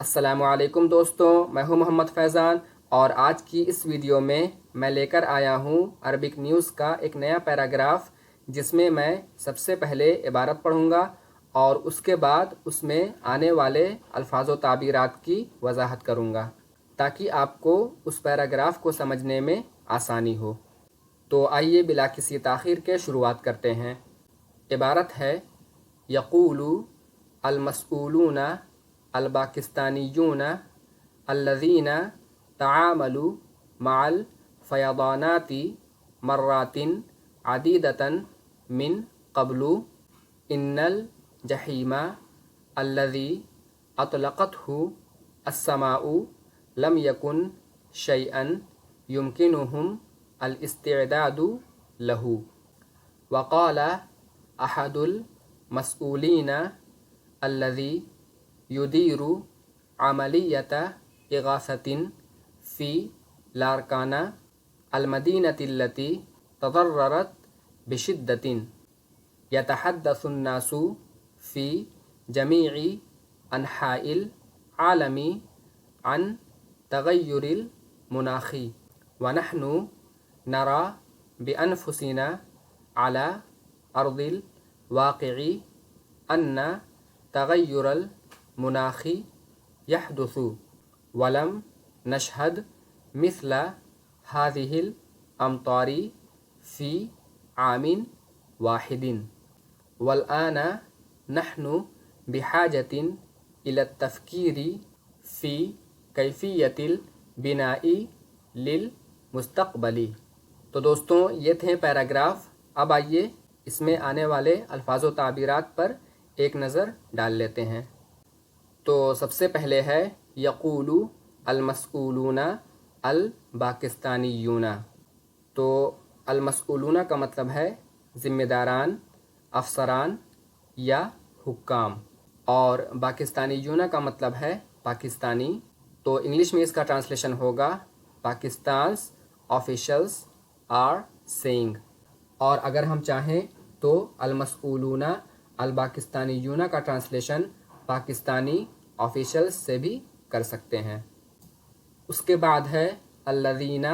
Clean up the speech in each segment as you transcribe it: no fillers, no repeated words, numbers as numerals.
السلام علیکم دوستوں، میں ہوں محمد فیضان اور آج کی اس ویڈیو میں میں لے کر آیا ہوں عربک نیوز کا ایک نیا پیراگراف، جس میں سب سے پہلے عبارت پڑھوں گا اور اس کے بعد اس میں آنے والے الفاظ و تعبیرات کی وضاحت کروں گا تاکہ آپ کو اس پیراگراف کو سمجھنے میں آسانی ہو۔ تو آئیے بلا کسی تاخیر کے شروعات کرتے ہیں۔ عبارت ہے: یقول المسئولون الپاکستانیون الذین تعاملوا مع الفیضانات مرات عدیدۃ من قبل ان الجحیم الذی اطلقتہ السماء لم یکن شیئا یمکنہم الاستعداد له۔ وقال احد المسئولین الذی يدير عملية إغاثة في لاركان المدينة التي تضررت بشدة، يتحدث الناس في جميع أنحاء العالم عن تغير المناخ، ونحن نرى بأنفسنا على أرض الواقع أن تغير المناخ يحدث ولم نشهد مثل هذه الأمطار في عام واحد، والآن نحن بحاجة إلى التفكير في كيفية البناء للمستقبل۔ تو دوستوں، یہ تھے پیراگراف۔ اب آئیے اس میں آنے والے الفاظ و تعبیرات پر ایک نظر ڈال لیتے ہیں۔ تو سب سے پہلے ہے یقول المسئولون الپاکستانیون۔ تو المسئولون کا مطلب ہے ذمہ داران، افسران یا حکام، اور پاکستانیون کا مطلب ہے پاکستانی۔ تو انگلش میں اس کا ٹرانسلیشن ہوگا پاکستان's officials are saying۔ اور اگر ہم چاہیں تو المسئولون الپاکستانیون کا ٹرانسلیشن پاکستانی آفیشلز سے بھی کر سکتے ہیں۔ اس کے بعد ہے الذین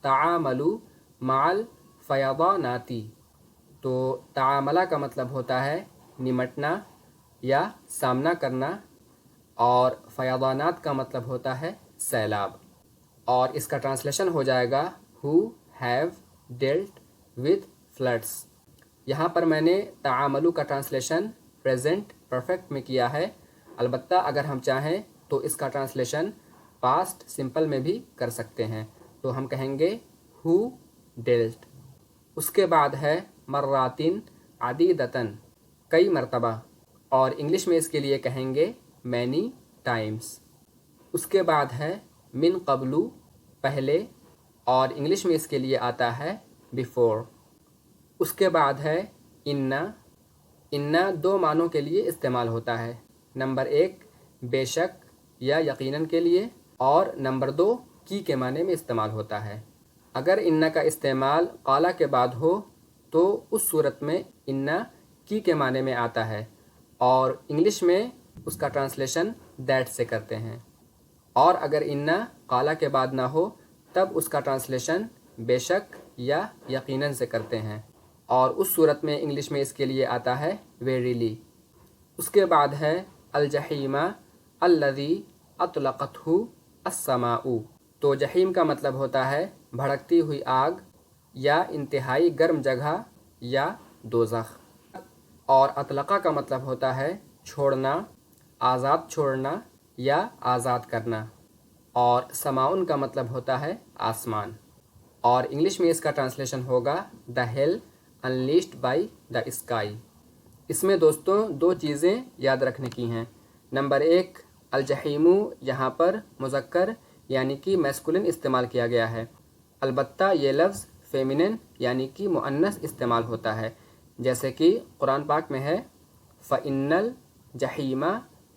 تعاملوا مع الفیضانات۔ تو تعاملہ کا مطلب ہوتا ہے نمٹنا یا سامنا کرنا، اور فیضانات کا مطلب ہوتا ہے سیلاب، اور اس کا ٹرانسلیشن ہو جائے گا who have dealt with floods۔ یہاں پر میں نے تعاملوا کا ٹرانسلیشن پریزنٹ پرفیکٹ میں کیا ہے، البتہ اگر ہم چاہیں تو اس کا ٹرانسلیشن پاسٹ سمپل میں بھی کر سکتے ہیں، تو ہم کہیں گے who dealt۔ اس کے بعد ہے مرات عدیدۃ، کئی مرتبہ، اور انگلش میں اس کے لیے کہیں گے many times۔ اس کے بعد ہے من قبل، پہلے، اور انگلش میں اس کے لیے آتا ہے before۔ اس کے بعد ہے ان دو معنوں کے لیے استعمال ہوتا ہے، نمبر 1 بے شک یا یقیناً کے لیے، اور نمبر 2 کی کے معنی میں استعمال ہوتا ہے۔ اگر ان کا استعمال قالا کے بعد ہو تو اس صورت میں ان کی کے معنی میں آتا ہے، اور انگلش میں اس کا ٹرانسلیشن دیٹ سے کرتے ہیں، اور اگر ان قالا کے بعد نہ ہو تب اس کا ٹرانسلیشن بے شک یا یقیناً سے کرتے ہیں، اور اس صورت میں انگلش میں اس کے لیے آتا ہے ویریلی۔ اس کے بعد ہے الجحیم الذی اطلقتہ السماء۔ تو جحیم کا مطلب ہوتا ہے بھڑکتی ہوئی آگ یا انتہائی گرم جگہ یا دوزخ، اور اطلقہ کا مطلب ہوتا ہے چھوڑنا، آزاد چھوڑنا یا آزاد کرنا، اور سماؤن کا مطلب ہوتا ہے آسمان، اور انگلش میں اس کا ٹرانسلیشن ہوگا the hail unleashed by the sky. اس میں دوستوں 2 چیزیں یاد رکھنے کی ہیں۔ نمبر 1 الجحیم یہاں پر مذکر یعنی کہ میسکولن استعمال کیا گیا ہے، البتہ یہ لفظ فیمینن یعنی کہ مؤنث استعمال ہوتا ہے، جیسے کہ قرآن پاک میں ہے فَإِنَّ الْجَحِيمَ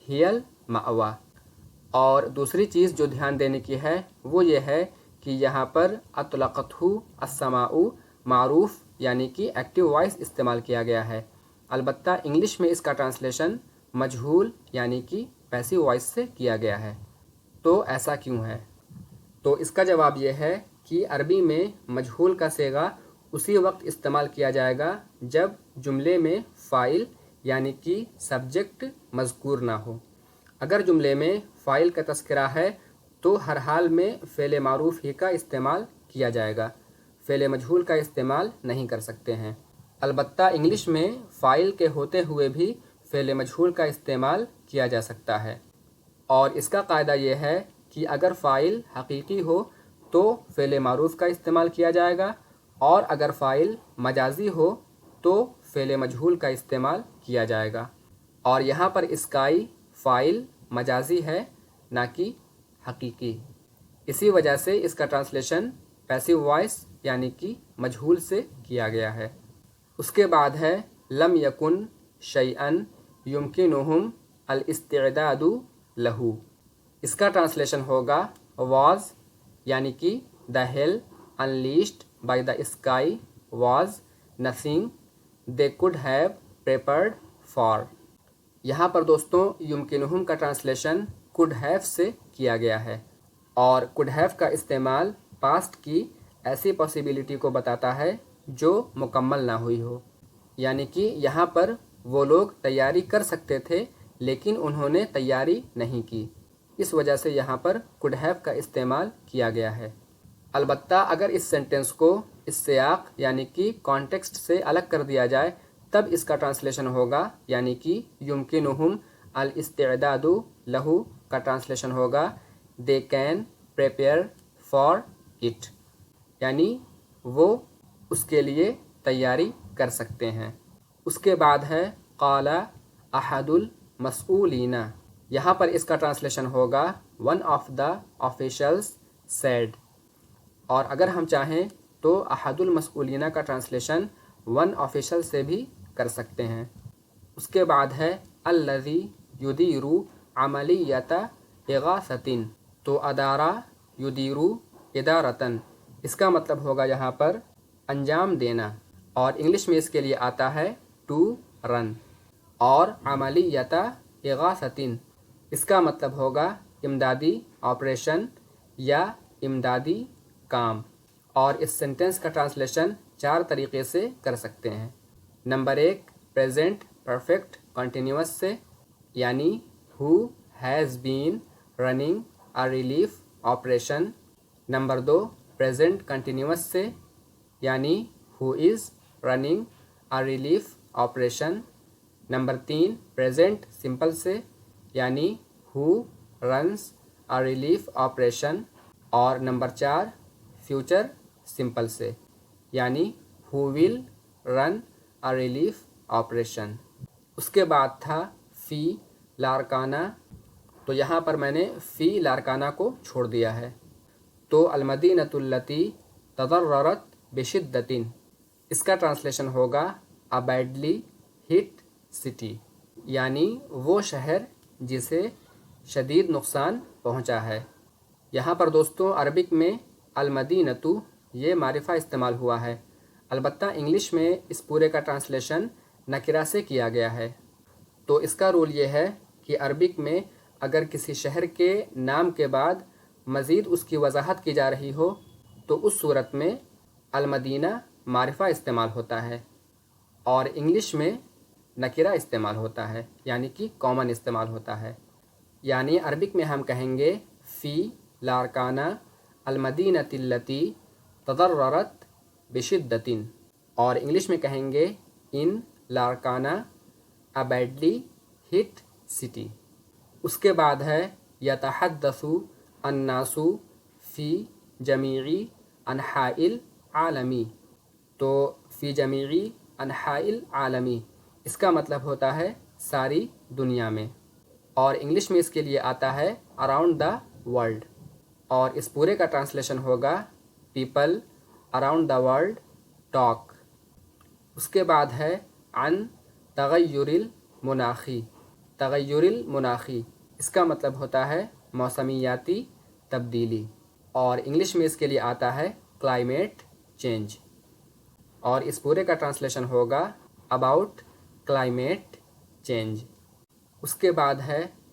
هِيَ الْمَأْوَى۔ اور دوسری چیز جو دھیان دینے کی ہے وہ یہ ہے کہ یہاں پر اطلقتہ السماء معروف یعنی کہ ایکٹیو وائس استعمال کیا گیا ہے، البتہ انگلش میں اس کا ٹرانسلیشن مجہول یعنی کہ پیسیو وائس سے کیا گیا ہے۔ تو ایسا کیوں ہے؟ تو اس کا جواب یہ ہے کہ عربی میں مجہول کا صیغہ اسی وقت استعمال کیا جائے گا جب جملے میں فاعل یعنی کہ سبجیکٹ مذکور نہ ہو۔ اگر جملے میں فاعل کا تذکرہ ہے تو ہر حال میں فعل معروف ہی کا استعمال کیا جائے گا، فعل مجہول کا استعمال نہیں کر سکتے ہیں۔ البتہ انگلش میں فاعل کے ہوتے ہوئے بھی فعل مجہول کا استعمال کیا جا سکتا ہے، اور اس کا قاعدہ یہ ہے کہ اگر فاعل حقیقی ہو تو فعل معروف کا استعمال کیا جائے گا، اور اگر فاعل مجازی ہو تو فعل مجہول کا استعمال کیا جائے گا۔ اور یہاں پر اسکائی فاعل مجازی ہے نہ کہ حقیقی، اسی وجہ سے اس کا ٹرانسلیشن پیسیو وائس یعنی کہ مجہول سے کیا گیا ہے۔ اس کے بعد ہے لم یکن شیئن یمکنہم الاستعداد لہو۔ اس کا ٹرانسلیشن ہوگا واز یعنی کہ the hell unleashed by the sky was nothing they could have prepared for۔ یہاں پر دوستوں یمکنہم کا ٹرانسلیشن could have سے کیا گیا ہے، اور could have کا استعمال پاسٹ کی ایسی پاسیبلٹی کو بتاتا ہے جو مکمل نہ ہوئی ہو، یعنی کہ یہاں پر وہ لوگ تیاری کر سکتے تھے لیکن انہوں نے تیاری نہیں کی، اس وجہ سے یہاں پر could have کا استعمال کیا گیا ہے۔ البتہ اگر اس سینٹنس کو اس سیاق یعنی کہ کانٹیکسٹ سے الگ کر دیا جائے تب اس کا ٹرانسلیشن ہوگا، یعنی کہ یمکنہم الاستعداد لہو کا ٹرانسلیشن ہوگا they can prepare for it، یعنی وہ اس کے لیے تیاری کر سکتے ہیں۔ اس کے بعد ہے قال احد المسئولین، یہاں پر اس کا ٹرانسلیشن ہوگا one of the officials said، اور اگر ہم چاہیں تو احد المسئولین کا ٹرانسلیشن ون آفیشل سے بھی کر سکتے ہیں۔ اس کے بعد ہے الذی یدیر عملیۃ اغاثۃ، تو ادارہ یدیر ادارتن، اس کا مطلب ہوگا یہاں پر انجام دینا، اور انگلش میں اس کے لیے آتا ہے ٹو رن، اور عملیۃ اغاثۃ اس کا مطلب ہوگا امدادی آپریشن یا امدادی کام، اور اس سینٹنس کا ٹرانسلیشن 4 طریقے سے کر سکتے ہیں۔ نمبر 1 پریزنٹ پرفیکٹ کنٹینیوس سے، یعنی who has been running a relief operation۔ Number 2 present continuous سے، یعنی who is running a relief operation۔ Number 3 present simple سے، یعنی who runs a relief operation۔ اور نمبر 4 فیوچر سمپل سے، یعنی who will run a relief operation۔ اس کے بعد تھا فی لارکانہ، تو یہاں پر میں نے فی لارکانہ کو چھوڑ دیا ہے، تو المدینۃ التی تضررت بشدۃ، اس کا ٹرانسلیشن ہوگا a badly hit city، یعنی وہ شہر جسے شدید نقصان پہنچا ہے۔ یہاں پر دوستوں عربک میں المدینۃ یہ معرفہ استعمال ہوا ہے، البتہ انگلش میں اس پورے کا ٹرانسلیشن نکرہ سے کیا گیا ہے۔ تو اس کا رول یہ ہے کہ عربک میں اگر کسی شہر کے نام کے بعد مزید اس کی وضاحت کی جا رہی ہو تو اس صورت میں المدینہ معرفہ استعمال ہوتا ہے، اور انگلش میں نکرہ استعمال ہوتا ہے، یعنی کہ کامن استعمال ہوتا ہے۔ یعنی عربک میں ہم کہیں گے فی لارکانہ المدینۃ التی تضررت بشدۃ، اور انگلش میں کہیں گے ان لارکانہ a badly hit city۔ اس کے بعد ہے یتحدث الناس فی جمیع انحاء العالم، تو فی جمیع انحاء العالم اس کا مطلب ہوتا ہے ساری دنیا میں، اور انگلش میں اس کے لیے آتا ہے اراؤنڈ دا ورلڈ، اور اس پورے کا ٹرانسلیشن ہوگا people around the world talk. اس کے بعد ہے عن تغیر المناخی، تغیر المناخی اس کا مطلب ہوتا ہے موسمیاتی تبدیلی، اور انگلش میں اس کے لیے آتا ہے کلائمیٹ چینج، اور اس پورے کا ٹرانسلیشن ہوگا اباؤٹ کلائمیٹ چینج۔ اس کے بعد ہے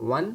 1